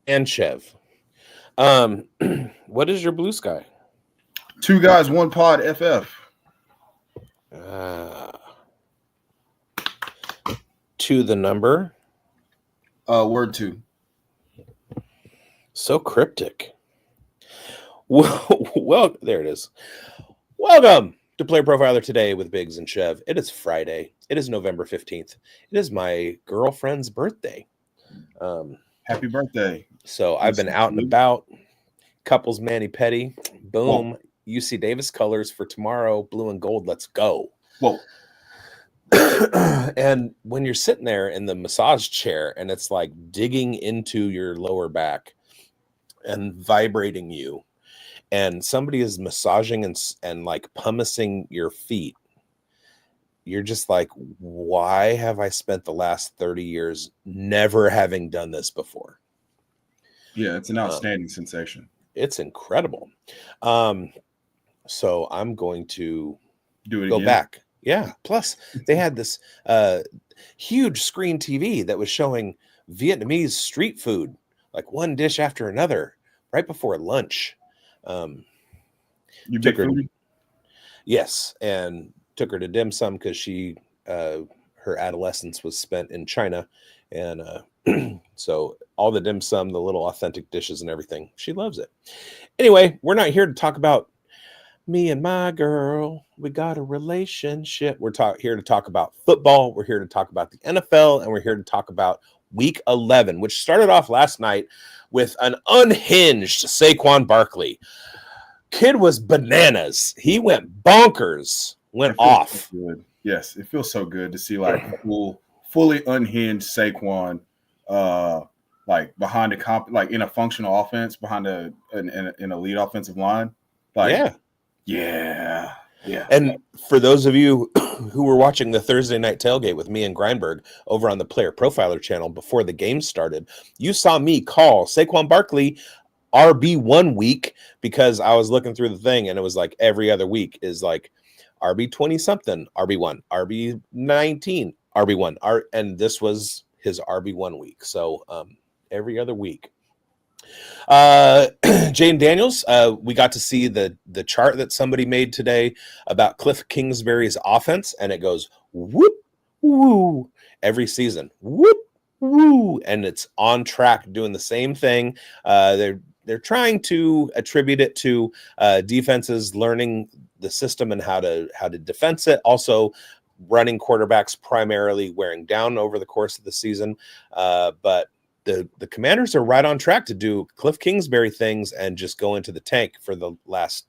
and Chev. What is your blue sky? Two guys, one pod. FF. Uh, to the number. Word two. So cryptic. Well, there it is. Welcome to Player Profiler today with Biggs and Chev. It is Friday. It is November 15th. It is my girlfriend's birthday. Happy birthday. So I've been out and about. Couples mani petty. Boom. Whoa. UC Davis colors for tomorrow. Blue and gold. Let's go. Whoa. And when you're sitting there in the massage chair and it's like digging into your lower back and vibrating you, and somebody is massaging and like pumicing your feet, you're just like, why have I spent the last 30 years never having done this before? Yeah, it's an outstanding sensation. It's incredible. So I'm going to Do it go again. back. Yeah. Plus, they had this huge screen TV that was showing Vietnamese street food, like one dish after another, right before lunch. You Took big her, foodie? yes, and took her to dim sum because she her adolescence was spent in China, and so all the dim sum, the little authentic dishes and everything, she loves it. Anyway, we're not here to talk about me and my girl. We got a relationship. We're here to talk about football. We're here to talk about the NFL, and we're here to talk about Week 11, which started off last night with an unhinged Saquon Barkley. Kid was bananas. He went bonkers. Went It feels off. so good. Yes, it feels so good to see like fully unhinged Saquon, like behind a like in a functional offense behind an elite offensive line. Like, yeah. And for those of you who were watching the Thursday night tailgate with me and Grindberg over on the Player Profiler channel before the game started, you saw me call Saquon Barkley RB1 week because I was looking through the thing and it was like every other week is like RB 20 something, RB1, RB 19, RB1, and this was his RB1 week. So every other week. Jane Daniels, we got to see the chart that somebody made today about Cliff Kingsbury's offense, and it goes whoop woo every season, whoop woo, and it's on track doing the same thing. They're trying to attribute it to defenses learning the system and how to defense it. Also, running quarterbacks primarily wearing down over the course of the season, but the Commanders are right on track to do Cliff Kingsbury things and just go into the tank for the last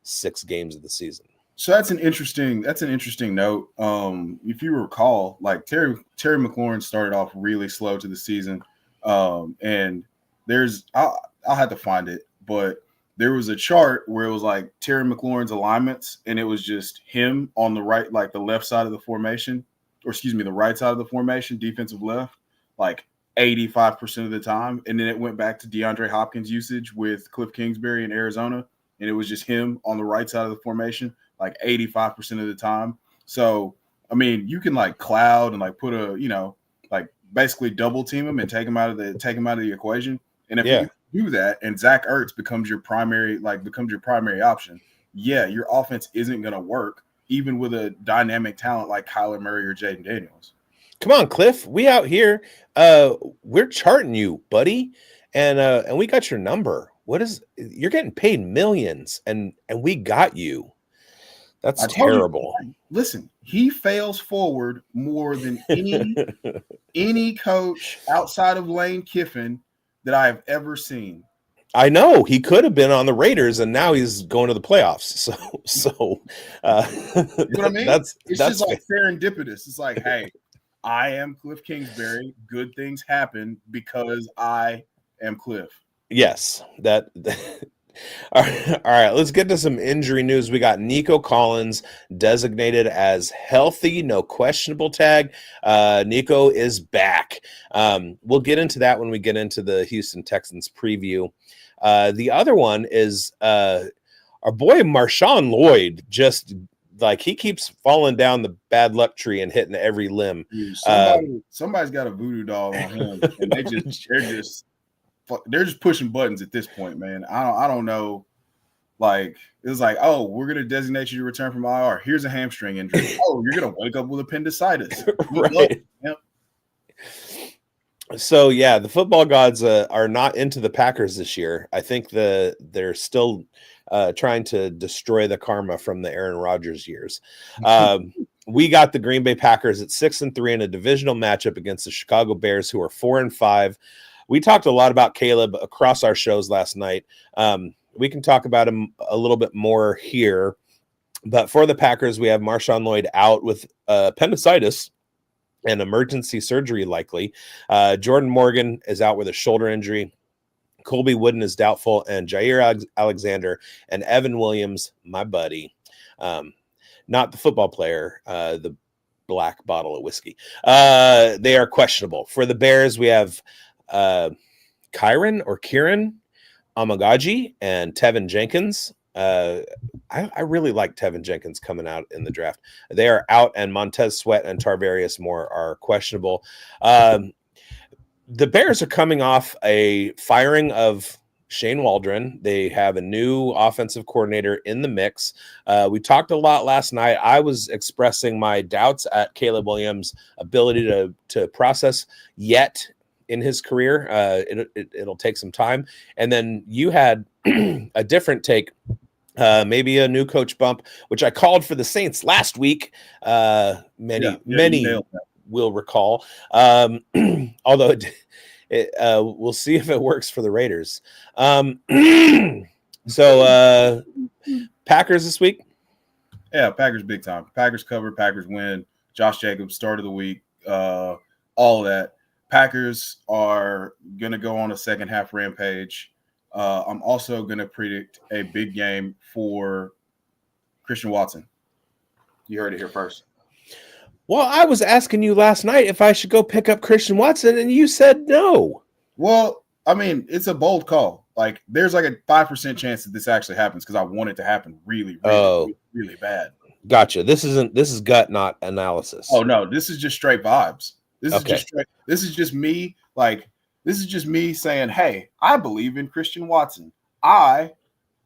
6 games of the season. So that's an interesting note. If you recall, like Terry McLaurin started off really slow to the season, and I'll have to find it, but there was a chart where it was like Terry McLaurin's alignments, and it was just him on the right, like the left side of the formation, or excuse me, the right side of the formation, defensive left, like 85% of the time. And then it went back to DeAndre Hopkins usage with Cliff Kingsbury in Arizona, and it was just him on the right side of the formation like 85% of the time. So, I mean, you can like cloud and like put like basically double team him and take him out of the equation. And if you do that and Zach Ertz becomes your primary option, your offense isn't going to work even with a dynamic talent like Kyler Murray or Jaden Daniels. Come on, Cliff. We out here. We're charting you, buddy. And we got your number. You're getting paid millions and we got you. That's terrible. Listen, he fails forward more than any coach outside of Lane Kiffin that I have ever seen. I know he could have been on the Raiders, and now he's going to the playoffs. So, you know what I mean? That's just like serendipitous. It's like, hey, I am Cliff Kingsbury. Good things happen because I am Cliff. Yes, that. All right, let's get to some injury news. We got Nico Collins designated as healthy, no questionable tag. Nico is back. We'll get into that when we get into the Houston Texans preview. The other one is our boy Marshawn Lloyd. Just like he keeps falling down the bad luck tree and hitting every limb. Dude, somebody's got a voodoo doll on him, and they're just they're just pushing buttons at this point, man. I don't know. Like, it was like, oh, we're gonna designate you to return from IR. Here's a hamstring injury. Oh, you're gonna wake up with appendicitis. Right. Yep. So yeah, the football gods are not into the Packers this year. I think they're still trying to destroy the karma from the Aaron Rodgers years. We got the Green Bay Packers at 6-3 in a divisional matchup against the Chicago Bears, who are 4-5. We talked a lot about Caleb across our shows last night. We can talk about him a little bit more here. But for the Packers, we have Marshawn Lloyd out with appendicitis and emergency surgery likely. Jordan Morgan is out with a shoulder injury. Colby Wooden is doubtful, and Jair Alexander and Evan Williams, my buddy, not the football player, the black bottle of whiskey. They are questionable. For the Bears, we have Kieran Amagaji and Tevin Jenkins. I really like Tevin Jenkins coming out in the draft. They are out, and Montez Sweat and Tarvarius Moore are questionable. The Bears are coming off a firing of Shane Waldron. They have a new offensive coordinator in the mix. We talked a lot last night. I was expressing my doubts at Caleb Williams' ability to process yet in his career. It'll take some time. And then you had a different take, maybe a new coach bump, which I called for the Saints last week. Many will recall. Although we'll see if it works for the Raiders. So Packers this week. Yeah, Packers big time. Packers cover, Packers win. Josh Jacobs, start of the week, all of that. Packers are going to go on a second half rampage. I'm also going to predict a big game for Christian Watson. You heard it here first. Well, I was asking you last night if I should go pick up Christian Watson, and you said no. Well, I mean, it's a bold call. Like, there's like a 5% chance that this actually happens because I want it to happen really bad. Gotcha. This is gut, not analysis. Oh no, this is just straight vibes. This is just me. Like, this is just me saying, hey, I believe in Christian Watson. I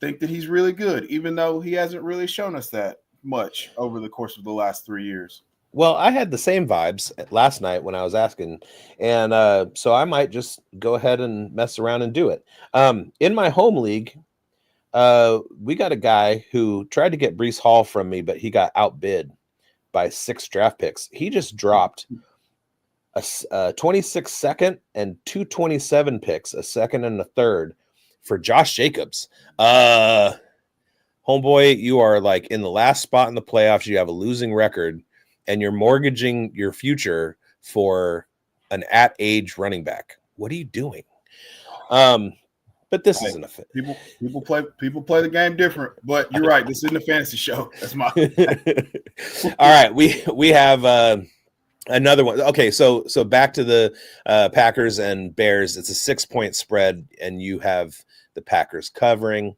think that he's really good, even though he hasn't really shown us that much over the course of the last 3 years. Well, I had the same vibes last night when I was asking, and so I might just go ahead and mess around and do it. In my home league, we got a guy who tried to get Breece Hall from me, but he got outbid by 6 draft picks. He just dropped a 26 second and 227 picks, a second and a third for Josh Jacobs. Homeboy, you are like in the last spot in the playoffs. You have a losing record, and you're mortgaging your future for an at-age running back. What are you doing? But this isn't a fit. People play the game different. But you're right. This isn't a fantasy show. That's my. All right, we have another one. Okay, so back to the Packers and Bears. It's a 6-point spread, and you have the Packers covering.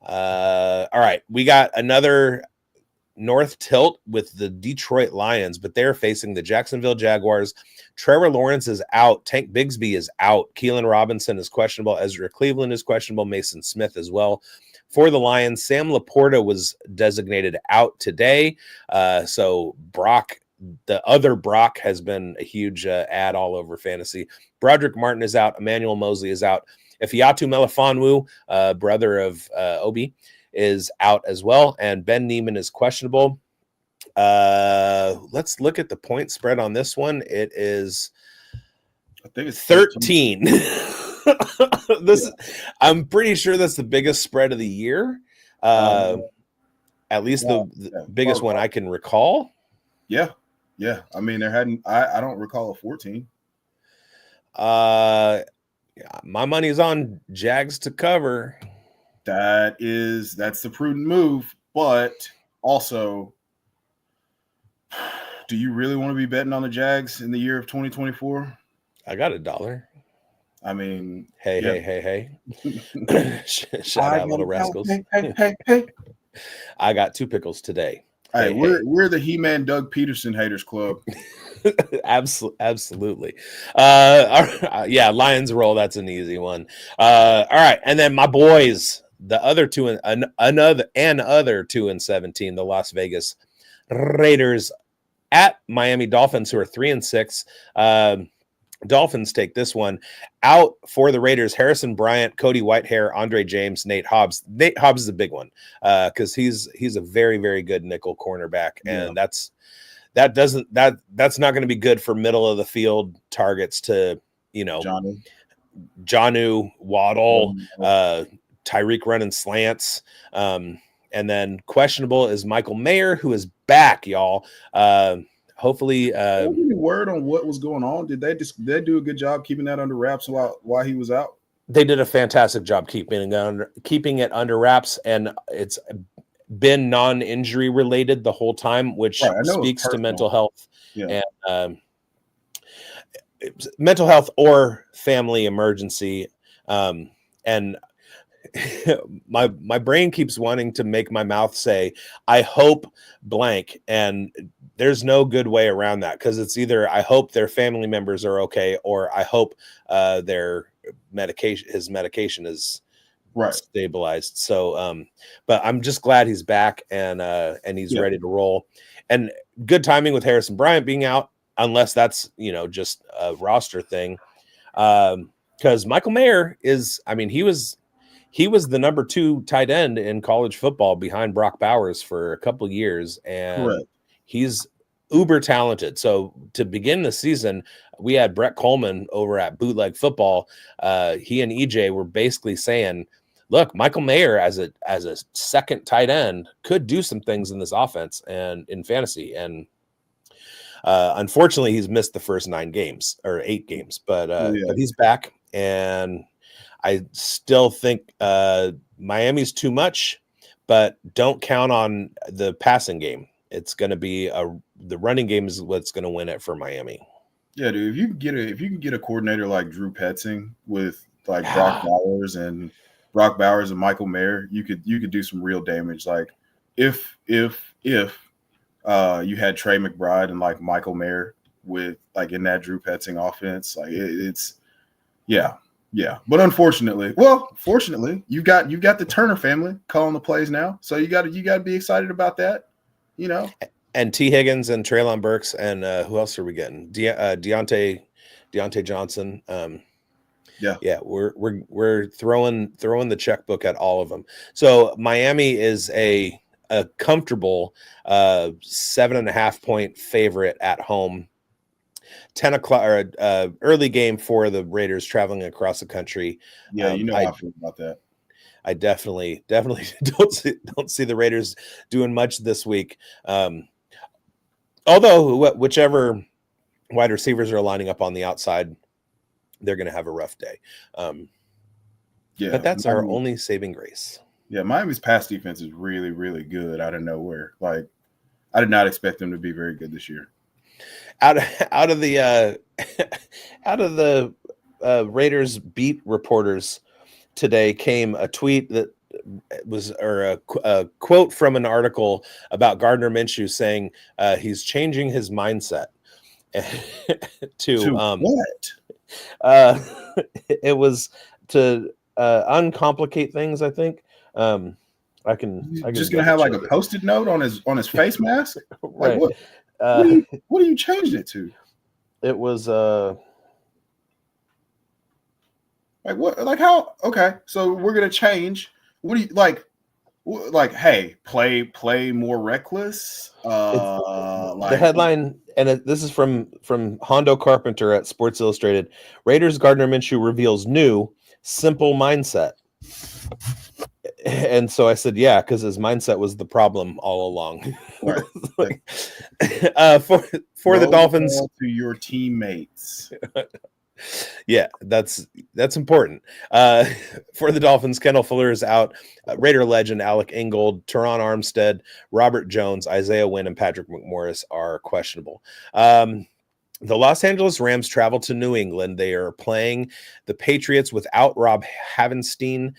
All right, we got another North tilt with the Detroit Lions, but they're facing the Jacksonville Jaguars. Trevor Lawrence is out. Tank Bigsby is out. Keelan Robinson is questionable. Ezra Cleveland is questionable. Mason Smith as well. For the Lions, Sam Laporta was designated out today. So Brock, the other Brock, has been a huge ad all over fantasy. Broderick Martin is out. Emmanuel Mosley is out. Ifeatu Melifonwu, brother of Obi, is out as well, and Ben Neiman is questionable. Let's look at the point spread on this one. It is, I think it's 13. I'm pretty sure that's the biggest spread of the year. At least the biggest one I can recall. Yeah. I mean, I don't recall a 14. My money's on Jags to cover. That's the prudent move, but also, do you really want to be betting on the Jags in the year of 2024? I got $1. I mean, hey. Shout out, little rascals. Hey. I got 2 pickles today. Hey, Hey, we're the He-Man Doug Peterson haters club. Absolutely. Yeah, Lions roll. That's an easy one. All right, and then my boys, the other two, other 2-17, the Las Vegas Raiders at Miami Dolphins, who are 3-6. Dolphins take this one. Out for the Raiders: Harrison Bryant, Cody Whitehair, Andre James, Nate Hobbs. Nate Hobbs is a big one because he's a very, very good nickel cornerback, and that's not going to be good for middle of the field targets to Jonnu, Waddle, Tyreek running slants. And then questionable is Michael Mayer, who is back, y'all. Hopefully, any word on what was going on? Did they do a good job keeping that under wraps while he was out? They did a fantastic job keeping it under wraps, and it's been non-injury related the whole time, which speaks to mental health and mental health or family emergency. And my brain keeps wanting to make my mouth say, I hope blank. And there's no good way around that, because it's either I hope their family members are okay, or I hope his medication is stabilized. So but I'm just glad he's back and he's ready to roll. And good timing with Harrison Bryant being out, unless that's just a roster thing. Because Michael Mayer is, he was the number 2 tight end in college football behind Brock Bowers for a couple of years, and he's uber talented. So to begin the season, we had Brett Coleman over at Bootleg Football. He and EJ were basically saying, look, Michael Mayer as a second tight end could do some things in this offense and in fantasy. And unfortunately, he's missed the first 8 games, but he's back. And I still think Miami's too much, but don't count on the passing game. It's going to be the running game is what's going to win it for Miami. Yeah, dude. If you can get a coordinator like Drew Petzing with like Brock Bowers and Michael Mayer, you could do some real damage. Like if you had Trey McBride and like Michael Mayer with like in that Drew Petzing offense, like it's. But fortunately, you got the Turner family calling the plays now, so you got to be excited about that, And T. Higgins and Treylon Burks and who else are we getting? Deontay Johnson. We're throwing the checkbook at all of them. So Miami is a comfortable 7.5 point favorite at home. 10 o'clock or early game for the Raiders traveling across the country. Yeah, how I feel about that. I definitely don't see the Raiders doing much this week. Although whichever wide receivers are lining up on the outside, they're going to have a rough day. But that's our only saving grace. Yeah, Miami's pass defense is really, really good out of nowhere. Like, I did not expect them to be very good this year. Out of the Raiders beat reporters today came a tweet that was a quote from an article about Gardner Minshew saying he's changing his mindset to what? It was to uncomplicate things, I think. I can just gonna have like a Post-it note on his face mask, right? Like, what are you changing it to? It was like what? Like how? Okay, so we're gonna change. What do you like? Like, hey, play more reckless. The headline, and this is from Hondo Carpenter at Sports Illustrated. Raiders Gardner Minshew reveals new simple mindset. And so I said, yeah, because his mindset was the problem all along. Right. For the Dolphins, to your teammates. Yeah, that's important. For the Dolphins, Kendall Fuller is out. Raider legend Alec Ingold, Teron Armstead, Robert Jones, Isaiah Wynn, and Patrick McMorris are questionable. The Los Angeles Rams travel to New England. They are playing the Patriots without Rob Havenstein.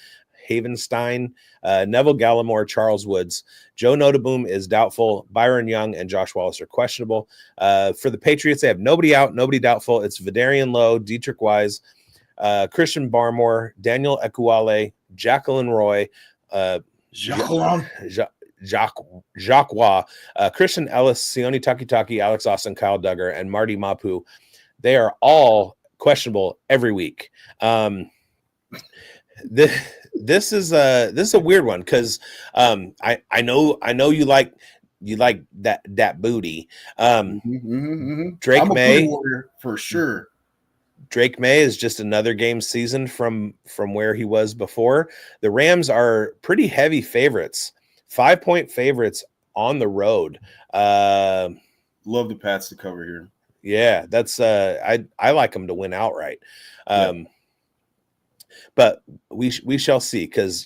Havenstein, Neville Gallimore, Charles Woods. Joe Notaboom is doubtful. Byron Young and Josh Wallace are questionable. For the Patriots, they have nobody out, nobody doubtful. It's Vidarian Lowe, Dietrich Wise, Christian Barmore, Daniel Ekuale, Jacqueline Roy, Jacques Waugh, Christian Ellis, Sione Takitaki, Alex Austin, Kyle Duggar, and Marty Mapu. They are all questionable every week. This is a weird one because I know you like that booty. Drake I'm a May booty warrior for sure. Drake May is just another game seasoned from where he was before. The Rams are pretty heavy favorites, 5-point favorites on the road. Love the Pats to cover here. Yeah, that's I like them to win outright. But we shall see, because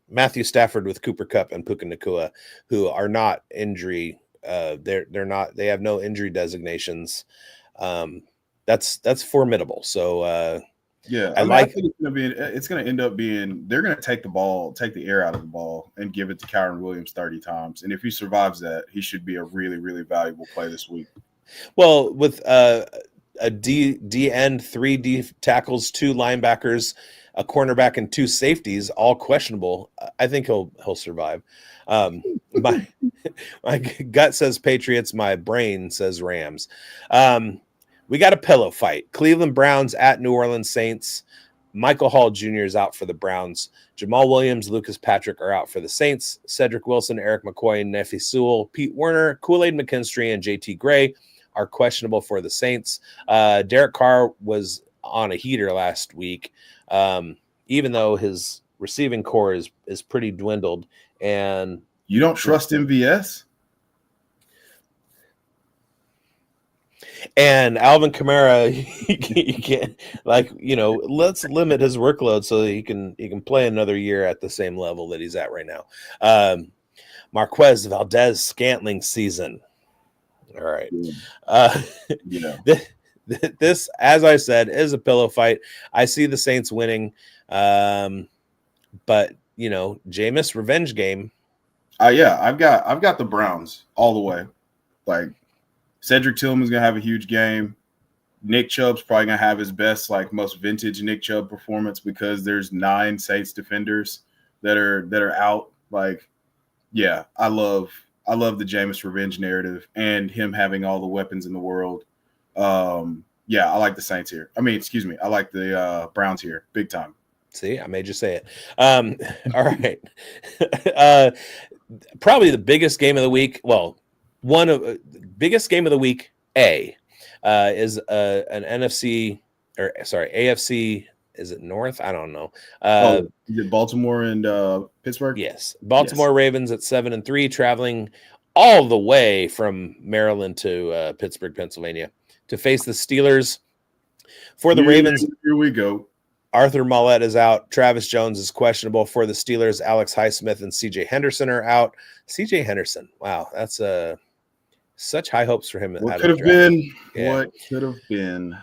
Matthew Stafford with Cooper Kupp and Puka Nacua, who are not injury, they have no injury designations. That's formidable. So I think it's going to end up being they're going to take the air out of the ball and give it to Kyren Williams 30 times. And if he survives that, he should be a really, really valuable play this week. Well, with a D end, 3 D tackles, 2 linebackers, a cornerback, and 2 safeties, all questionable, I think he'll survive. My gut says Patriots. My brain says Rams. We got a pillow fight. Cleveland Browns at New Orleans Saints. Michael Hall Jr. is out for the Browns. Jamal Williams, Lucas Patrick are out for the Saints. Cedric Wilson, Eric McCoy, Nefi Sewell, Pete Werner, Kool-Aid McKinstry, and JT Gray are questionable for the Saints. Derek Carr was on a heater last week, even though his receiving core is pretty dwindled. And you don't trust MVS? And Alvin Kamara, you can't let's limit his workload so that he can play another year at the same level that he's at right now. Marquez Valdez Scantling season. All right. This, as I said, is a pillow fight. I see the Saints winning. But Jameis revenge game. I've got the Browns all the way. Like, Cedric Tillman's gonna have a huge game. Nick Chubb's probably gonna have his best, most vintage Nick Chubb performance, because there's 9 Saints defenders that are out. I love the Jameis revenge narrative and him having all the weapons in the world. I like the Saints here. I like the Browns here, big time. See, I made you say it. All right. Probably the biggest game of the week. Well, one of biggest game of the week is an AFC. Is it North? I don't know. Is it Baltimore and Pittsburgh? Yes, Baltimore Ravens at 7-3, traveling all the way from Maryland to Pittsburgh, Pennsylvania, to face the Steelers. For the Ravens, here we go. Arthur Mollett is out. Travis Jones is questionable. For the Steelers, Alex Highsmith and C.J. Henderson are out. C.J. Henderson, wow, that's such high hopes for him. What could have been? Yeah. What could have been?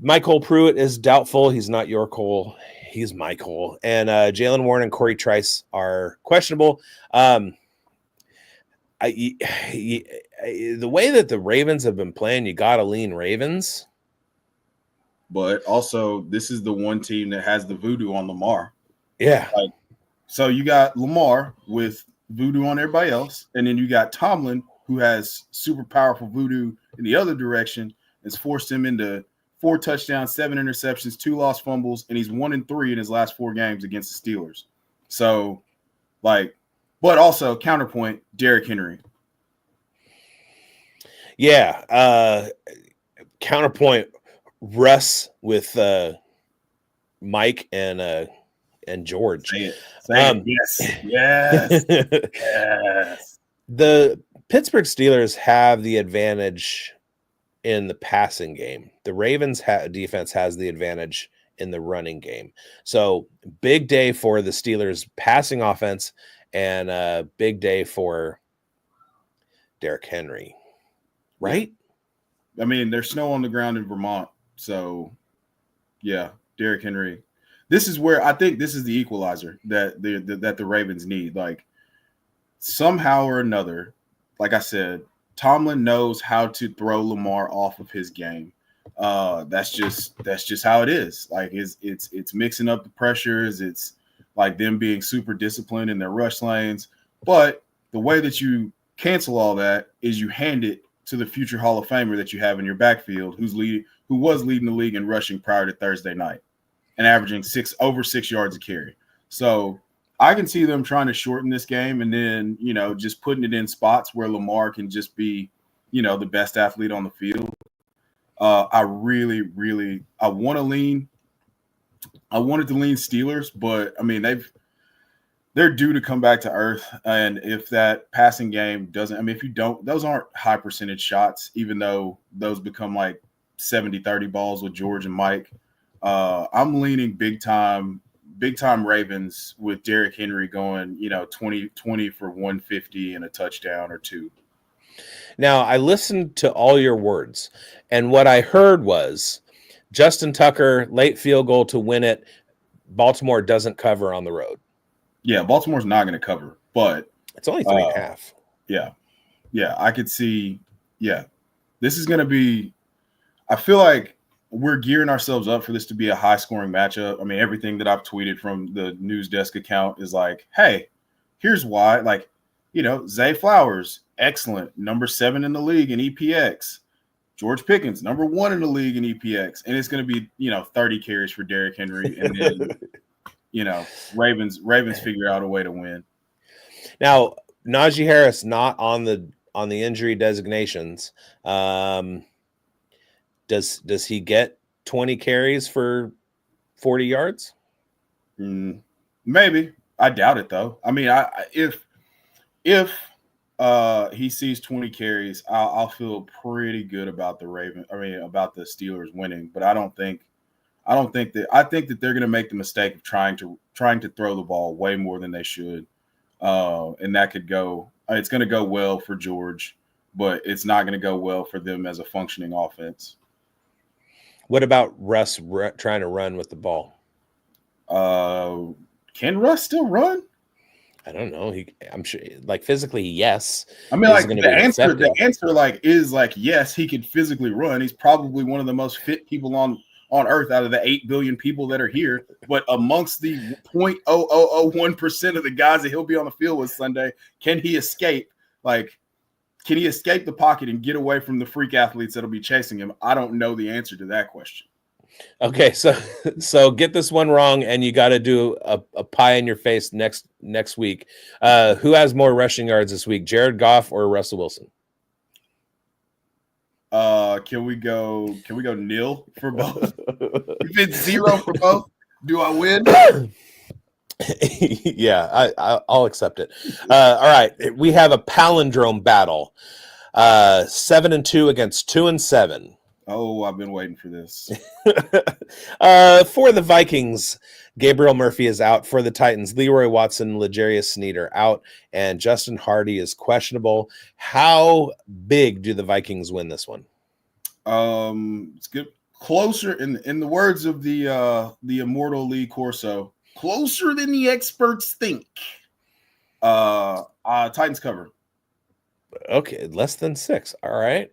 Michael Pruitt is doubtful. He's not your Cole. He's my Cole. And Jalen Warren and Corey Trice are questionable. The way that the Ravens have been playing, you got to lean Ravens. But also, this is the one team that has the voodoo on Lamar. Yeah. So you got Lamar with voodoo on everybody else, and then you got Tomlin, who has super powerful voodoo in the other direction. It's forced him into 4 touchdowns, 7 interceptions, 2 lost fumbles, and he's 1-3 in his last 4 games against the Steelers. So, but also counterpoint, Derrick Henry. Yeah. Counterpoint, Russ with Mike and George. Say it. Yes. Yes. The Pittsburgh Steelers have the advantage in the passing game. The Ravens defense has the advantage in the running game. So big day for the Steelers passing offense, and a big day for Derrick Henry. Right? There's snow on the ground in Vermont. So, Derrick Henry. this is where I think this is the equalizer that the Ravens need. Like somehow or another, like I said, Tomlin knows how to throw Lamar off of his game. That's just how it is. Like it's mixing up the pressures. It's like them being super disciplined in their rush lanes. But the way that you cancel all that is you hand it to the future Hall of Famer that you have in your backfield, who was leading the league in rushing prior to Thursday night and averaging over 6 yards a carry. So I can see them trying to shorten this game and then, just putting it in spots where Lamar can just be, the best athlete on the field. I really, really, I wanted to lean Steelers, but I mean, they're due to come back to earth. And if that passing game doesn't, I mean, if you don't, those aren't high percentage shots, even though those become like 70-30 balls with George and Mike. I'm leaning big time Ravens with Derrick Henry going, 20 for 150 and a touchdown or two. Now, I listened to all your words, and what I heard was Justin Tucker, late field goal to win it. Baltimore doesn't cover on the road. Yeah, Baltimore's not going to cover, but it's only 3.5. Yeah, I could see. Yeah, this is going to be. I feel like we're gearing ourselves up for this to be a high-scoring matchup. I mean, everything that I've tweeted from the news desk account is like, hey, here's why. Like, Zay Flowers, excellent, number 7 in the league in EPX. George Pickens, number 1 in the league in EPX. And it's going to be, 30 carries for Derrick Henry. And then, Ravens figure out a way to win. Now, Najee Harris not on the injury designations. Does he get 20 carries for 40 yards? Maybe. I doubt it though. I mean, if he sees 20 carries, I'll feel pretty good about about the Steelers winning. But I think that they're going to make the mistake of trying to throw the ball way more than they should, and that could go. It's going to go well for George, but it's not going to go well for them as a functioning offense. What about Russ trying to run with the ball? Can Russ still run? I don't know. I'm sure, like physically, yes. I mean, like the answer, like is like yes, he could physically run. He's probably one of the most fit people on earth out of the 8 billion people that are here. But amongst the 0.0001% of the guys that he'll be on the field with Sunday, can he escape? Like, can he escape the pocket and get away from the freak athletes that'll be chasing him? I don't know the answer to that question. Okay, so get this one wrong, and you got to do a pie in your face next week. Who has more rushing yards this week, Jared Goff or Russell Wilson? Can we go nil for both? If it's 0 for both, do I win? Yeah, I'll accept it. All right, we have a palindrome battle. 7-2 against 2-7. Oh, I've been waiting for this. For the Vikings, Gabriel Murphy is out. For the Titans, Leroy Watson, L'Jarius Sneed are out, and Justin Hardy is questionable. How big do the Vikings win this one? It's good. Closer, in the words of the immortal Lee Corso, closer than the experts think. Titans cover. Okay, less than 6. All right.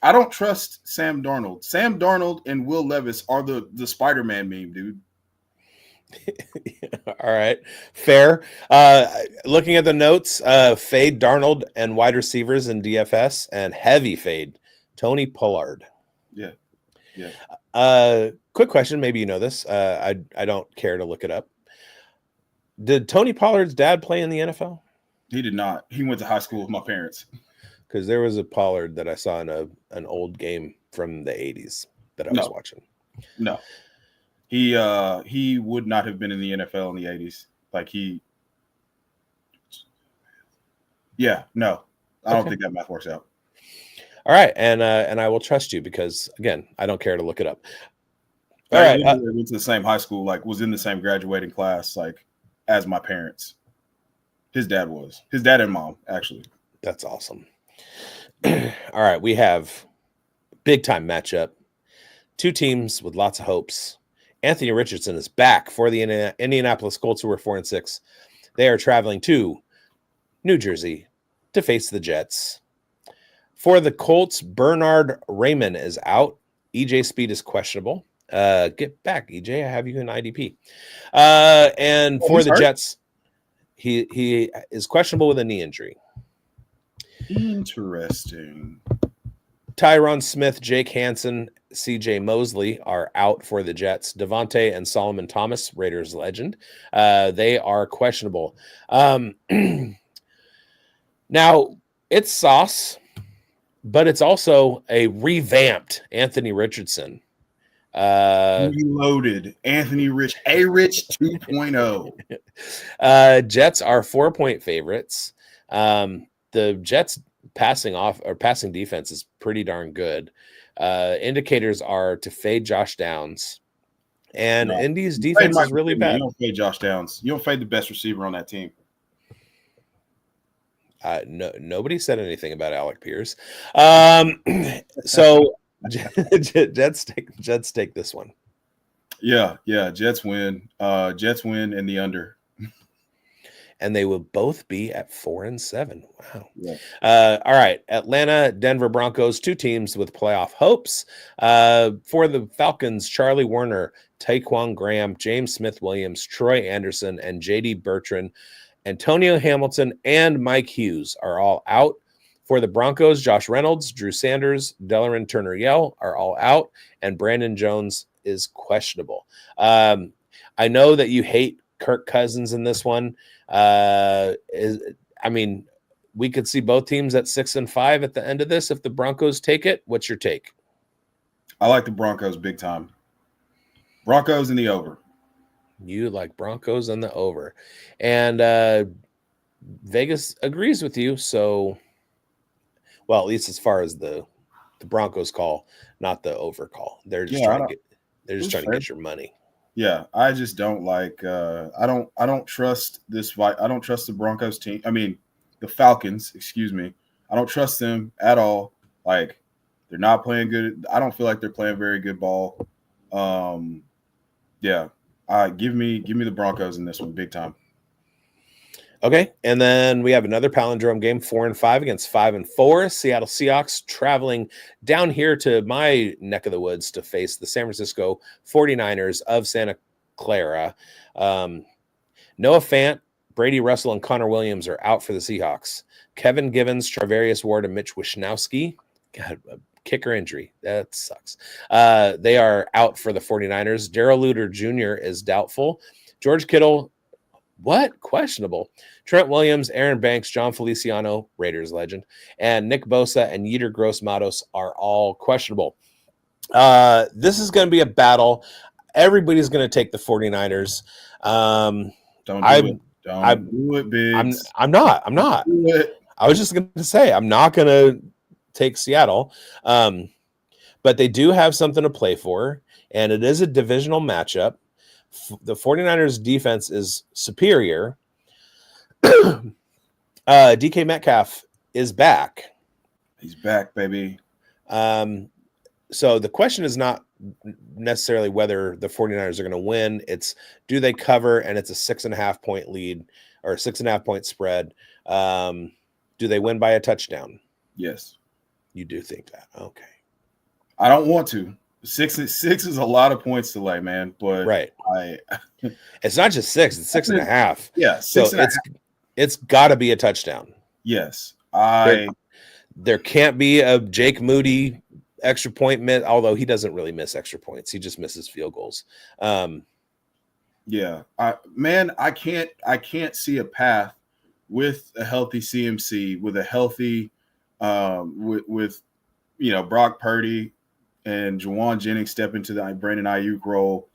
I don't trust Sam Darnold. Sam Darnold and Will Levis are the Spider-Man meme, dude. All right. Fair. Looking at the notes, fade Darnold and wide receivers in DFS, and heavy fade Tony Pollard. Yeah. Quick question. Maybe you know this. I don't care to look it up. Did Tony Pollard's dad play in the NFL? He did not. He went to high school with my parents. Because there was a Pollard that I saw in an old game from the 80s that I was watching. No. He would not have been in the NFL in the 80s. Like no. I don't think that math works out. All right, and I will trust you because, again, I don't care to look it up. All right. Went to the same high school, like was in the same graduating class, like as my parents. His dad and mom, actually. That's awesome. All right, we have big time matchup. Two teams with lots of hopes. Anthony Richardson is back for the Indianapolis Colts, who were 4-6. They are traveling to New Jersey to face the Jets. For the Colts, Bernard Raymond is out. EJ Speed is questionable. Get back, EJ. I have you in IDP. And for the Jets, he is questionable with a knee injury. Interesting. Tyron Smith, Jake Hansen, CJ Mosley are out for the Jets. Devontae and Solomon Thomas, Raiders legend, they are questionable. Now, it's sauce, but it's also a revamped Anthony Richardson. Reloaded Anthony Rich 2.0. Jets are 4-point favorites. The Jets passing defense is pretty darn good. Indicators are to fade Josh Downs, and Indy's defense is really bad. You don't fade Josh Downs. You don't fade the best receiver on that team. No, nobody said anything about Alec Pierce. So Jets take this one. Yeah. Jets win. Jets win in the under. And they will both be at 4-7. Wow. Yeah. All right. Atlanta, Denver Broncos, 2 teams with playoff hopes. For the Falcons, Charlie Warner, Taquan Graham, James Smith-Williams, Troy Anderson, and J.D. Bertrand, Antonio Hamilton, and Mike Hughes are all out. For the Broncos, Josh Reynolds, Drew Sanders, Delarin Turner-Yell are all out, and Brandon Jones is questionable. I know that you hate Kirk Cousins in this one. We could see both teams at 6-5 at the end of this if the Broncos take it. What's your take? I like the Broncos big time. Broncos in the over. You like Broncos in the over. And Vegas agrees with you. So, well, at least as far as the Broncos call, not the over call. They're just trying to get your money. Yeah, I just don't like. I don't trust this fight. I don't trust the Broncos team. I mean, the Falcons. Excuse me. I don't trust them at all. Like, they're not playing good. I don't feel like they're playing very good ball. Yeah. Give me the Broncos in this one, big time. Okay, and then we have another palindrome game, 4-5 against 5-4. Seattle Seahawks traveling down here to my neck of the woods to face the San Francisco 49ers of Santa Clara. Noah Fant, Brady Russell, and Connor Williams are out for the Seahawks. Kevin Givens, Charvarius Ward, and Mitch Wishnowsky. God, a kicker injury. That sucks. They are out for the 49ers. Darrell Luter Jr. is doubtful. George Kittle, questionable. Trent Williams, Aaron Banks, John Feliciano, Raiders legend, and Nick Bosa and Yetur Gross-Matos are all questionable. This is going to be a battle. Everybody's going to take the 49ers. Don't do it, Biggs. I'm not. I was just going to say I'm not going to take Seattle. But they do have something to play for, and it is a divisional matchup. The 49ers defense is superior. DK Metcalf is back. He's back, baby. So the question is not necessarily whether the 49ers are going to win. It's do they cover, and it's a 6.5 point lead or 6.5 point spread. Do they win by a touchdown? Yes. You do think that. Okay. I don't want to. 6 is a lot of points to lay, man. But right. It's not just 6, it's 6.5. Yeah. It's got to be a touchdown. Yes. There can't be a Jake Moody extra point miss, although he doesn't really miss extra points. He just misses field goals. Yeah. I can't see a path with a healthy CMC, with a healthy with Brock Purdy and Juwan Jennings step into the Brandon Ayuk role,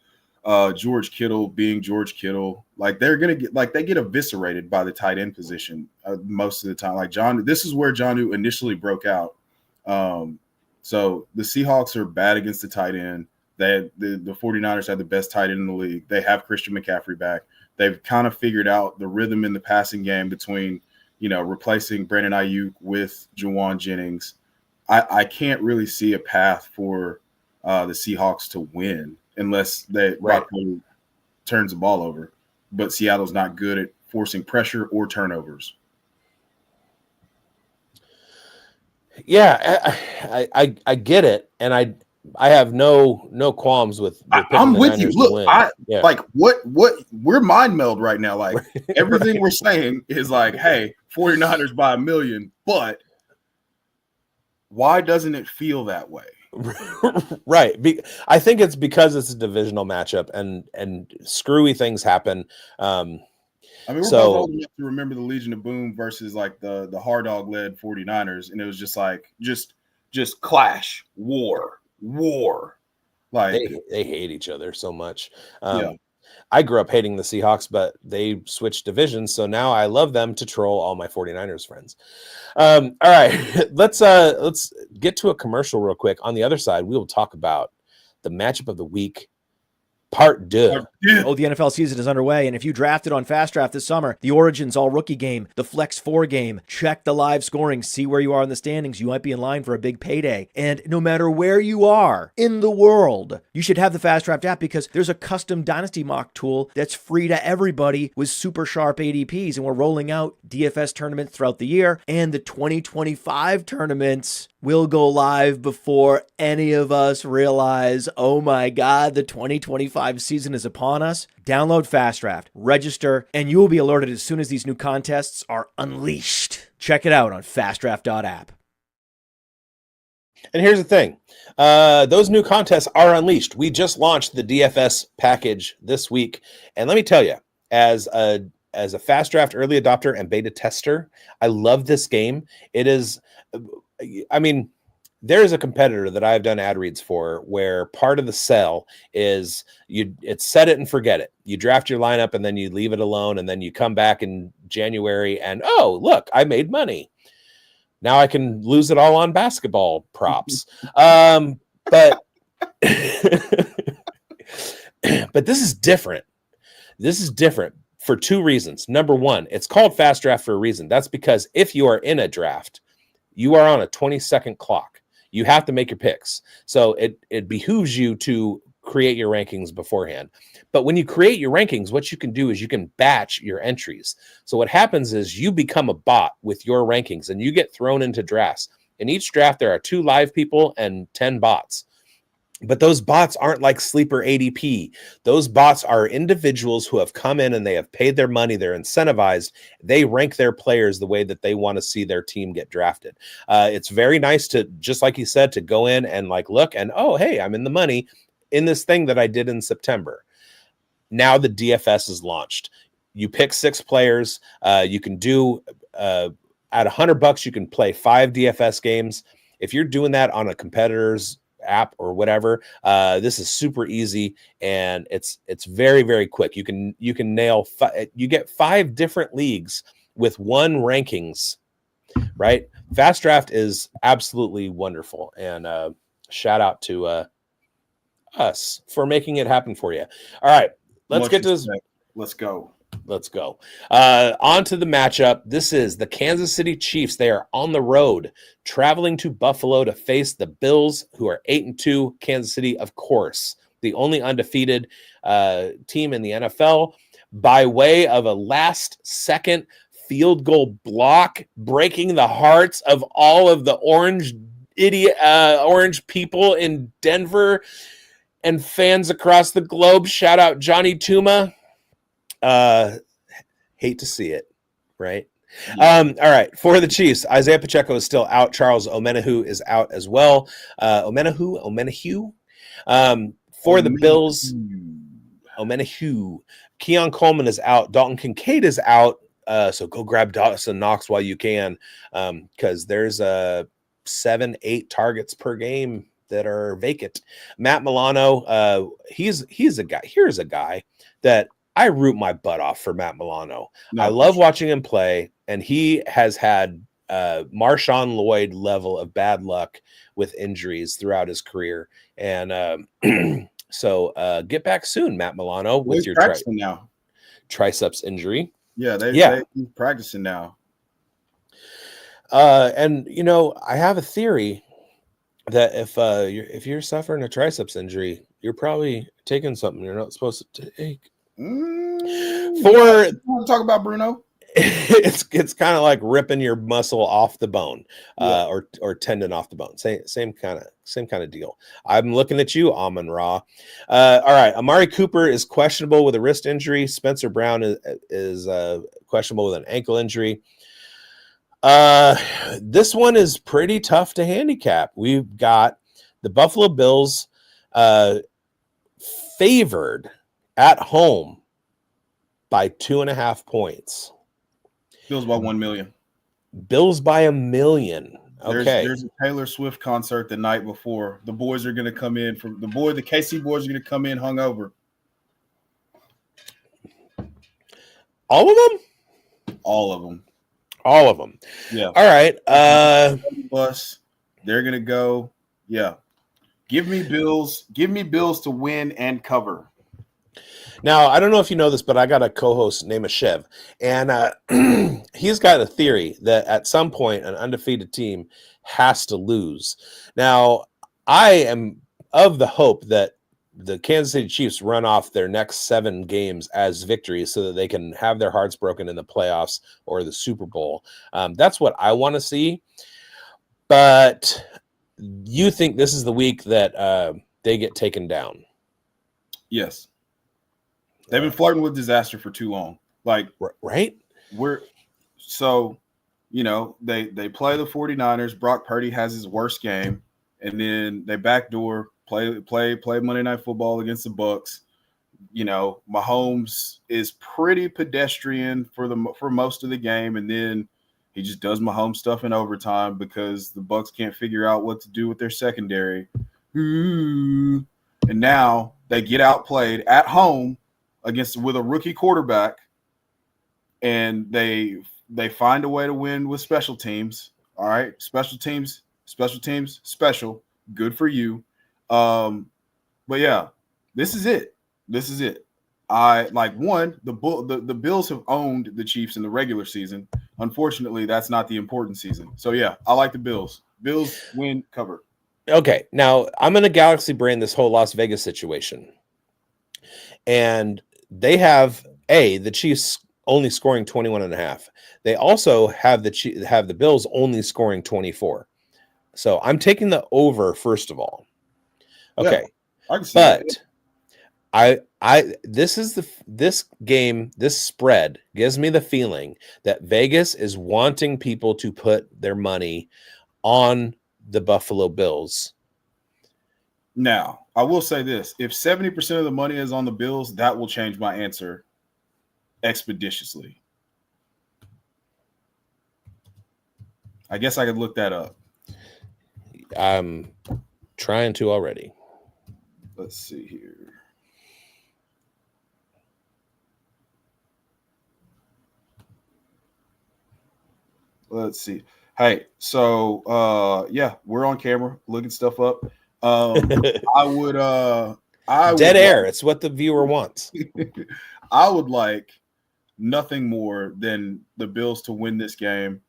George Kittle being George Kittle. Like, they're gonna get eviscerated by the tight end position most of the time. Like, this is where Jonnu initially broke out. So the Seahawks are bad against the tight end. The 49ers have the best tight end in the league. They have Christian McCaffrey back. They've kind of figured out the rhythm in the passing game between, replacing Brandon Ayuk with Juwan Jennings. I can't really see a path for the Seahawks to win. unless Brock Purdy turns the ball over. But Seattle's not good at forcing pressure or turnovers. Yeah, I get it, and I have no qualms with I'm with you. Look, yeah. like what we're mind meld right now. Like everything we're saying is like, hey, 49ers by 1 million, but why doesn't it feel that way? Right. I think it's because it's a divisional matchup and screwy things happen. I mean, we're both old enough to remember the Legion of Boom versus like the hard dog led 49ers, and it was just like just clash, war. Like they hate each other so much. Yeah. I grew up hating the Seahawks, but they switched divisions, so now I love them to troll all my 49ers friends. All right, let's get to a commercial real quick. On the other side, we will talk about the matchup of the week. Part 2. Oh, the NFL season is underway, and if you drafted on Fast Draft this summer, the Origins All-Rookie game, the Flex 4 game, check the live scoring, see where you are in the standings. You might be in line for a big payday. And no matter where you are in the world, you should have the Fast Draft app because there's a custom Dynasty mock tool that's free to everybody with super sharp ADPs, and we're rolling out DFS tournaments throughout the year, and the 2025 tournaments will go live before any of us realize, oh my God, the 2025 season is upon us. Download Fast Draft, register, and you will be alerted as soon as these new contests are unleashed. Check it out on fastdraft.app. And here's the thing. Those new contests are unleashed. We just launched the DFS package this week. And let me tell you, as a Fast Draft early adopter and beta tester, I love this game. It is... I mean, there's a competitor that I've done ad reads for where part of the sell is it's set it and forget it. You draft your lineup and then you leave it alone, and then you come back in January and, oh, look, I made money. Now I can lose it all on basketball props. But but this is different. This is different for 2 reasons. Number 1, it's called Fast Draft for a reason. That's because if you are in a draft, you are on a 20-second clock. You have to make your picks. So it behooves you to create your rankings beforehand. But when you create your rankings, what you can do is you can batch your entries. So what happens is you become a bot with your rankings and you get thrown into drafts. In each draft, there are 2 live people and 10 bots. But those bots aren't like sleeper ADP. Those bots are individuals who have come in and they have paid their money. They're incentivized. They rank their players the way that they want to see their team get drafted. It's very nice to, just like you said, to go in and like look and, oh, hey, I'm in the money in this thing that I did in September. Now the DFS is launched. You pick 6 players. You can do at $100, you can play 5 DFS games. If you're doing that on a competitor's app or whatever, this is super easy, and it's very, very quick. You can nail you get 5 different leagues with 1 rankings, right? Fast Draft is absolutely wonderful, and shout out to us for making it happen for you. All right, let's get to this. Let's go. On to the matchup. This is the Kansas City Chiefs. They are on the road, traveling to Buffalo to face the Bills, who are 8-2. Kansas City, of course, the only undefeated team in the NFL, by way of a last-second field goal block, breaking the hearts of all of the orange people in Denver and fans across the globe. Shout out Johnny Tuma. Hate to see it, right? All right, for the Chiefs, Isaiah Pacheco is still out. Charles Omenihu is out as well. Omenihu. For the Bills, Omenihu. Keon Coleman is out. Dalton Kincaid is out. So go grab Dawson Knox while you can, because there's 7-8 targets per game that are vacant. Matt Milano, he's a guy. Here's a guy that I root my butt off for Matt Milano. I love watching him play, and he has had Marshawn Lloyd level of bad luck with injuries throughout his career. And so get back soon, Matt Milano, with your triceps injury. Yeah, they're practicing now. And I have a theory that if you're suffering a triceps injury, You're probably taking something you're not supposed to take. You For want to talk about Bruno? it's kind of like ripping your muscle off the bone, Yeah. or tendon off the bone. Same kind of deal. I'm looking at you, Amon Ra. All right, Amari Cooper is questionable with a wrist injury. Spencer Brown is questionable with an ankle injury. This one is pretty tough to handicap. We've got the Buffalo Bills favored at home by 2.5 points. Bills by 1 million. Bills by 1 million. Okay. There's a Taylor Swift concert the night before. The boys are going to come in from the KC boys are going to come in hungover. All of them? All of them. All of them. Yeah. All right. Bus. They're going to go. Yeah. Give me Bills to win and cover. Now, I don't know if you know this, but I got a co-host named Chev, and he's got a theory that at some point an undefeated team has to lose. Now, I am of the hope that the Kansas City Chiefs run off their next 7 games as victories so that they can have their hearts broken in the playoffs or the Super Bowl. That's what I want to see. But you think this is the week that they get taken down? Yes. They've been flirting with disaster for too long. Like, right? They play the 49ers. Brock Purdy has his worst game, and then they backdoor play Monday Night Football against the Bucs. Mahomes is pretty pedestrian for most of the game, and then he just does Mahomes stuff in overtime because the Bucs can't figure out what to do with their secondary. And now they get outplayed at home with a rookie quarterback, and they find a way to win with special teams. All right, special teams, special. Good for you. But yeah, this is it. The Bills have owned the Chiefs in the regular season. Unfortunately, that's not the important season. So yeah, I like the Bills. Bills win, cover. Okay, now I'm going to galaxy brain this whole Las Vegas situation. And they have the Chiefs only scoring 21.5. They also have the Bills only scoring 24. So I'm taking the over first of all. Okay. Yeah, I can see that. This game, this spread gives me the feeling that Vegas is wanting people to put their money on the Buffalo Bills. Now, I will say this. If 70% of the money is on the Bills, that will change my answer expeditiously. I guess I could look that up. I'm trying to already. Let's see here. Let's see. Hey, so yeah, we're on camera looking stuff up. I would dead air. It's what the viewer wants. I would like nothing more than the Bills to win this game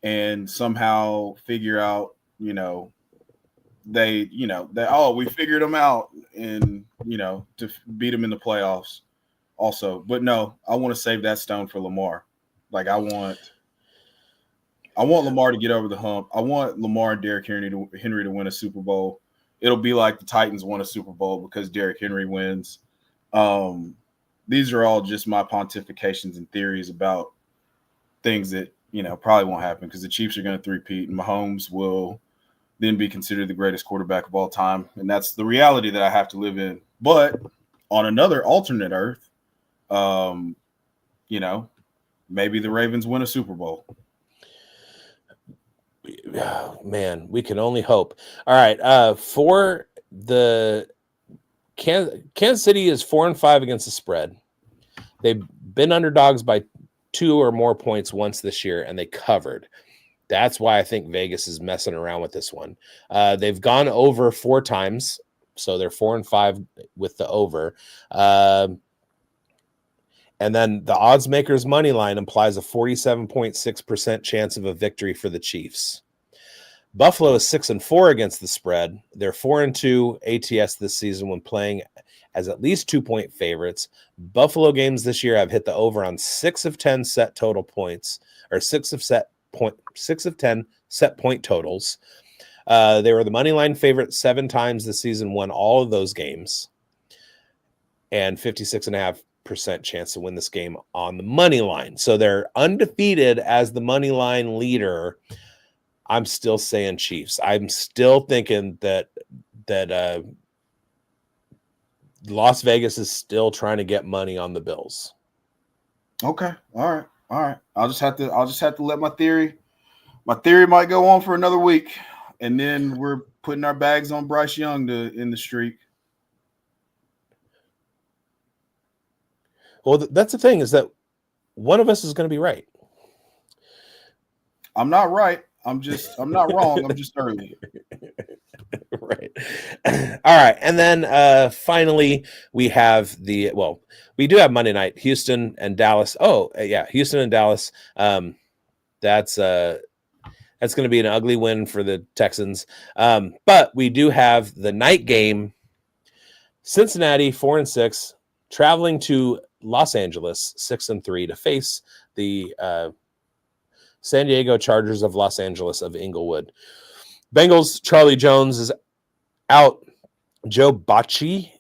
and somehow figure out, we figured them out and, to beat them in the playoffs also. But no, I want to save that stone for Lamar. Like, I want Lamar to get over the hump. I want Lamar and Derrick Henry to win a Super Bowl. It'll be like the Titans won a Super Bowl because Derrick Henry wins. These are all just my pontifications and theories about things that, probably won't happen because the Chiefs are going to three-peat and Mahomes will then be considered the greatest quarterback of all time. And that's the reality that I have to live in. But on another alternate earth, maybe the Ravens win a Super Bowl. Man, we can only hope. All right. For the Kansas City is 4-5 against the spread. They've been underdogs by 2 or more points once this year, and they covered. That's why I think Vegas is messing around with this one. They've gone over 4 times, so they're 4-5 with the over. And then the odds makers money line implies a 47.6% chance of a victory for the Chiefs. Buffalo is 6-4 against the spread. They're 4-2 ATS this season when playing as at least 2-point favorites. Buffalo games this year have hit the over on 6 of 10 set total points, or 6 of 10 set point totals. They were the money line favorite 7 times this season, won all of those games, and 56.5% chance to win this game on the money line. So they're undefeated as the money line leader. I'm still saying Chiefs. I'm still thinking that Las Vegas is still trying to get money on the Bills. Okay. All right. I'll just have to let my theory might go on for another week, and then we're putting our bags on Bryce Young to end the streak. Well, that's the thing, is that one of us is going to be right. I'm not right. I'm not wrong. I'm just early. Right. All right. And then finally, we do have Monday night, Houston and Dallas. Oh, yeah, Houston and Dallas. That's going to be an ugly win for the Texans. But we do have the night game, Cincinnati 4-6, traveling to Los Angeles 6-3 to face the San Diego Chargers of Los Angeles of Inglewood. Bengals, Charlie Jones is out. Joe Bachie,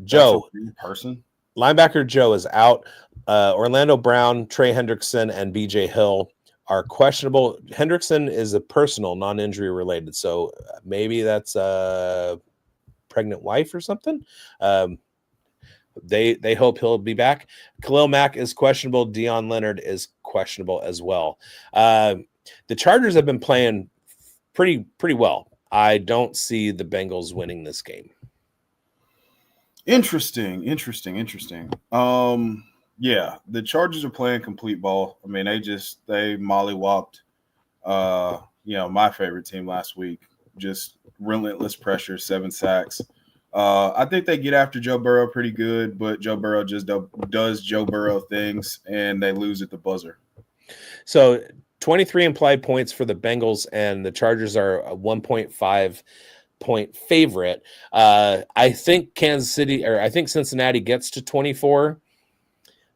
Joe, person. Linebacker Joe is out. Orlando Brown, Trey Hendrickson, and BJ Hill are questionable. Hendrickson is a personal, non-injury related, so maybe that's a pregnant wife or something. They hope he'll be back. Khalil Mack is questionable. Deion Leonard is questionable as well. The Chargers have been playing pretty well. I don't see the Bengals winning this game. Interesting. Yeah, the Chargers are playing complete ball. I mean, they mollywopped my favorite team last week. Just relentless pressure, 7 sacks. I think they get after Joe Burrow pretty good, but Joe Burrow just does Joe Burrow things, and they lose at the buzzer. So 23 implied points for the Bengals, and the Chargers are a 1.5 point favorite. I think Cincinnati gets to 24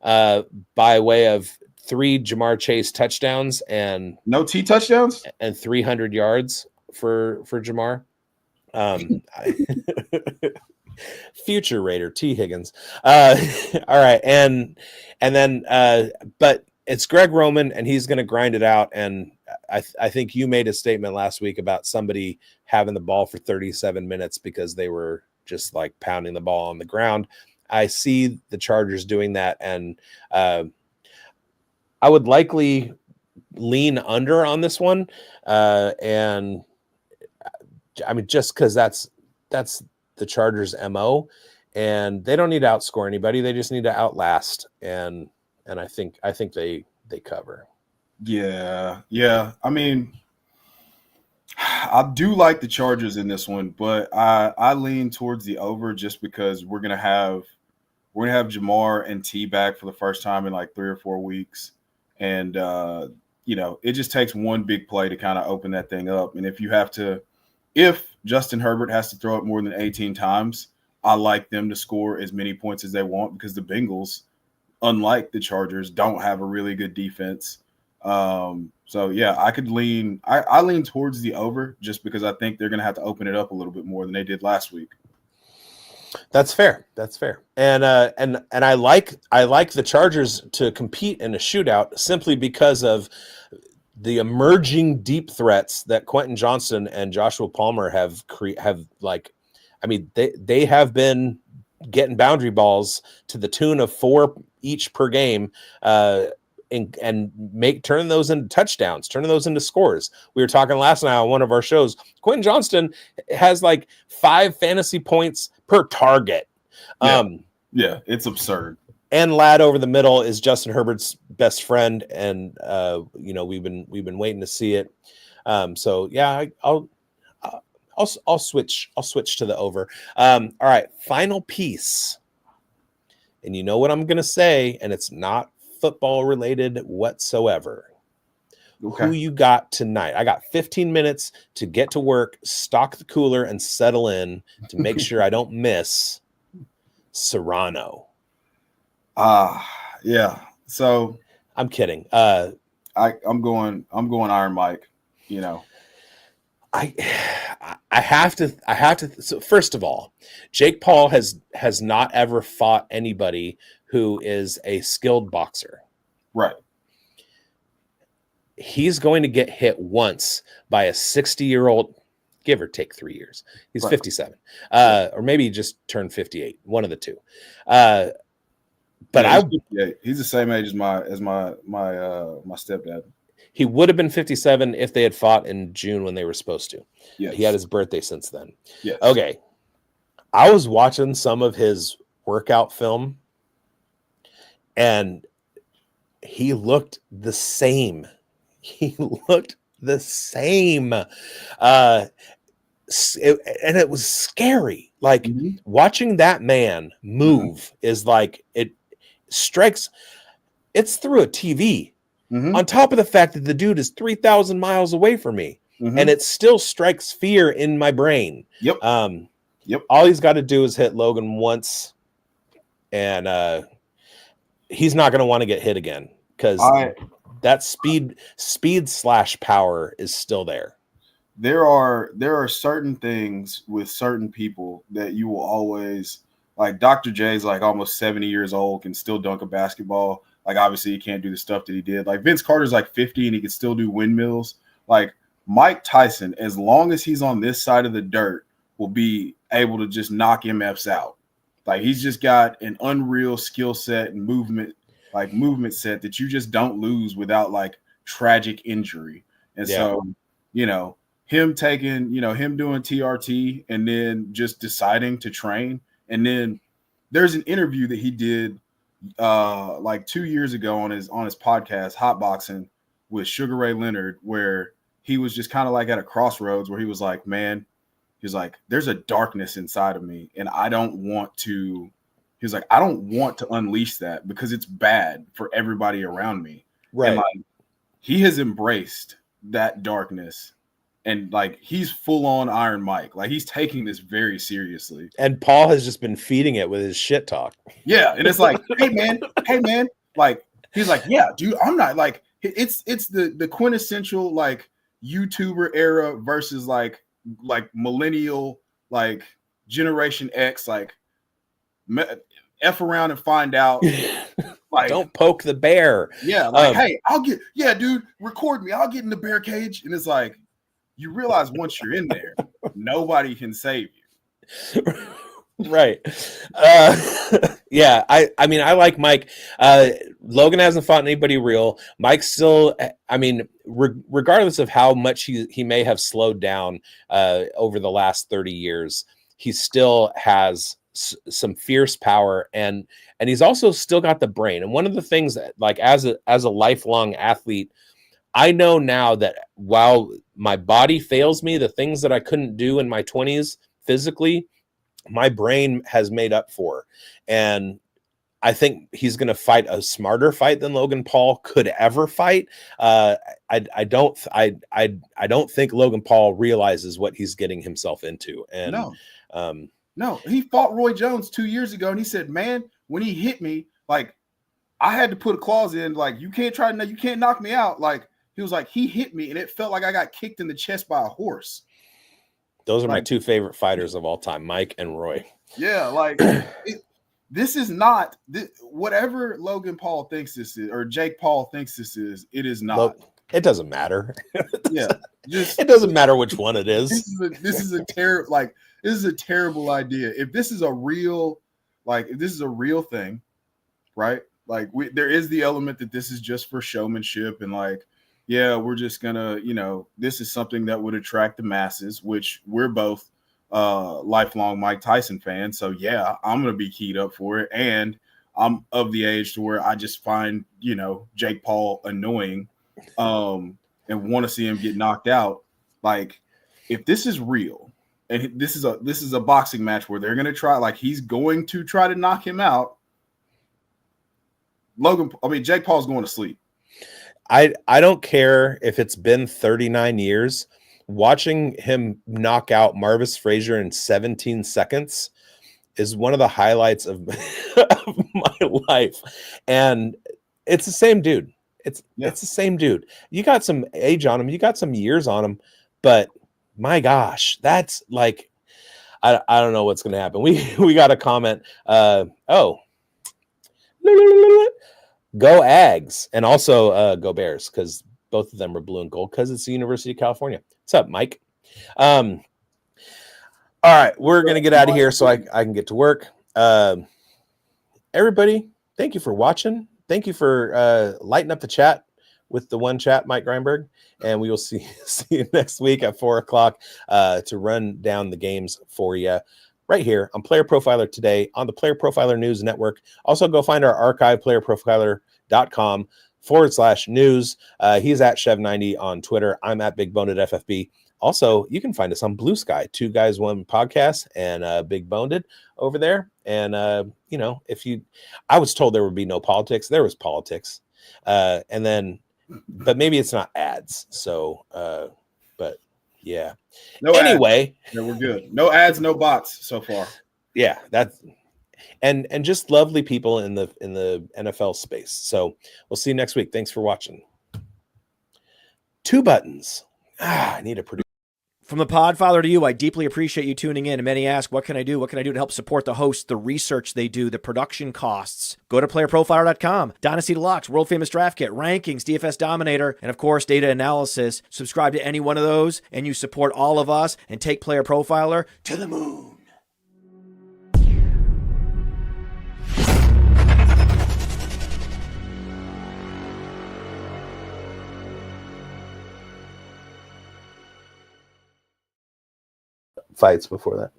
by way of 3 Jamar Chase touchdowns and no T touchdowns and 300 yards for Jamar. Future Raider T Higgins. All right, and then but it's Greg Roman, and he's going to grind it out. And I think you made a statement last week about somebody having the ball for 37 minutes because they were just like pounding the ball on the ground. I see the Chargers doing that, and I would likely lean under on this one. And I mean, just because that's the Chargers' MO, and they don't need to outscore anybody. They just need to outlast. And I think they cover. Yeah. I mean, I do like the Chargers in this one, but I lean towards the over just because we're gonna have Jamar and T back for the first time in like 3 or 4 weeks, and it just takes one big play to kind of open that thing up. And if Justin Herbert has to throw it more than 18 times, I like them to score as many points as they want, because the Bengals, unlike the Chargers, don't have a really good defense. So yeah, I lean towards the over just because I think they're going to have to open it up a little bit more than they did last week. That's fair. And I like the Chargers to compete in a shootout simply because of the emerging deep threats that Quentin Johnston and Joshua Palmer have they have been getting boundary balls to the tune of 4 each per game, and turn those into touchdowns, turn those into scores. We were talking last night on one of our shows. Quentin Johnston has like 5 fantasy points per target. Yeah, it's absurd. And Ladd over the middle is Justin Herbert's best friend, and we've been waiting to see it. So yeah, I'll switch to the over. All right, final piece, and you know what I'm gonna say, and it's not football related whatsoever. Who you got tonight? I got 15 minutes to get to work, stock the cooler, and settle in to make sure I don't miss Serrano. Yeah. So I'm kidding. I'm going Iron Mike, you know. I have to. So first of all, Jake Paul has not ever fought anybody who is a skilled boxer. Right. He's going to get hit once by a 60-year-old, give or take 3 years. He's Right. 57, or maybe he just turned 58. One of the two. But he's the same age as my stepdad. He would have been 57 if they had fought in June when they were supposed to. Yes. He had his birthday since then. Yes. Okay. I was watching some of his workout film, and he looked the same. And it was scary. Like watching that man move is like it strikes. It's through a TV. On top of the fact that the dude is 3,000 miles away from me, and it still strikes fear in my brain. Yep. All he's got to do is hit Logan once, and he's not going to want to get hit again because that speed/power is still there. There are certain things with certain people that you will always like. Dr. J's like almost 70 years old, can still dunk a basketball. Like obviously he can't do the stuff that he did. Like Vince Carter's like 50 and he can still do windmills. Like Mike Tyson, as long as he's on this side of the dirt, will be able to just knock MFs out. Like he's just got an unreal skill set and movement set that you just don't lose without like tragic injury. And so, him taking, him doing TRT and then just deciding to train. And then there's an interview that he did like 2 years ago on his podcast, Hot Boxing, with Sugar Ray Leonard, where he was just kind of like at a crossroads where he was like, man, he's like, there's a darkness inside of me and I don't want to unleash that because it's bad for everybody around me. Right. And like, he has embraced that darkness and like he's full on Iron Mike. Like he's taking this very seriously. And Paul has just been feeding it with his shit talk. Yeah. And it's like, hey man. Like he's like, yeah, dude, I'm not like it's the quintessential like YouTuber era versus like millennial, like Generation X, like F around and find out. Like, don't poke the bear. Yeah, like, hey, dude, record me. I'll get in the bear cage. And it's like, you realize once you're in there, nobody can save you. Right. Yeah, I mean, I like Mike. Logan hasn't fought anybody real. Mike still, I mean, regardless of how much he may have slowed down over the last 30 years, he still has some fierce power, and he's also still got the brain. And one of the things that, like, as a lifelong athlete, I know now that while my body fails me, the things that I couldn't do in my 20s physically, my brain has made up for. And I think he's going to fight a smarter fight than Logan Paul could ever fight. I don't think Logan Paul realizes what he's getting himself into. And no, he fought Roy Jones 2 years ago, and he said, man, when he hit me, like, I had to put a clause in, like, you can't knock me out. Like, he was like, he hit me, and it felt like I got kicked in the chest by a horse. Those are my two favorite fighters of all time, Mike and Roy. Yeah, like, this is not whatever Logan Paul thinks this is, or Jake Paul thinks this is, it is not. Look, it doesn't matter. Yeah. It doesn't matter which one it is. This is a terrible idea. If this is a real thing, right? Like there is the element that this is just for showmanship and like, yeah, we're just gonna, this is something that would attract the masses, which we're both lifelong Mike Tyson fans. So yeah, I'm gonna be keyed up for it. And I'm of the age to where I just find, Jake Paul annoying. And want to see him get knocked out. Like, if this is real, and this is a boxing match where they're going to try, like, he's going to try to knock him out. Jake Paul's going to sleep. I don't care if it's been 39 years. Watching him knock out Marvis Frazier in 17 seconds is one of the highlights of, of my life. And it's the same dude. It's the same dude. You got some age on him, you got some years on him, but my gosh, that's like, I don't know what's gonna happen. We got a comment. Go Ags, and also go Bears, because both of them are blue and gold because it's the University of California. What's up, Mike? All right, we're gonna get out of here so I can get to work. Everybody, thank you for watching. Thank you for lighting up the chat with the one chat, Mike Greinberg, and we will see you next week at 4:00 to run down the games for you right here on Player Profiler Today on the Player Profiler News Network. Also, go find our archive, playerprofiler.com/news. He's at Chev90 on Twitter. I'm at Big Boned at FFB. Also, you can find us on Blue Sky, Two Guys, One Podcast, and Big Boned over there. And, I was told there would be no politics. There was politics. But maybe it's not ads. So, but yeah. No anyway. Ads. No, we're good. No ads, no bots so far. Yeah, that's and just lovely people in the NFL space. So we'll see you next week. Thanks for watching. 2 buttons. I need a producer. From the Podfather to you, I deeply appreciate you tuning in. And many ask, what can I do? What can I do to help support the hosts, the research they do, the production costs? Go to playerprofiler.com, Dynasty Deluxe, World Famous Draft Kit, Rankings, DFS Dominator, and of course, data analysis. Subscribe to any one of those, and you support all of us and take Player Profiler to the moon. Fights before that.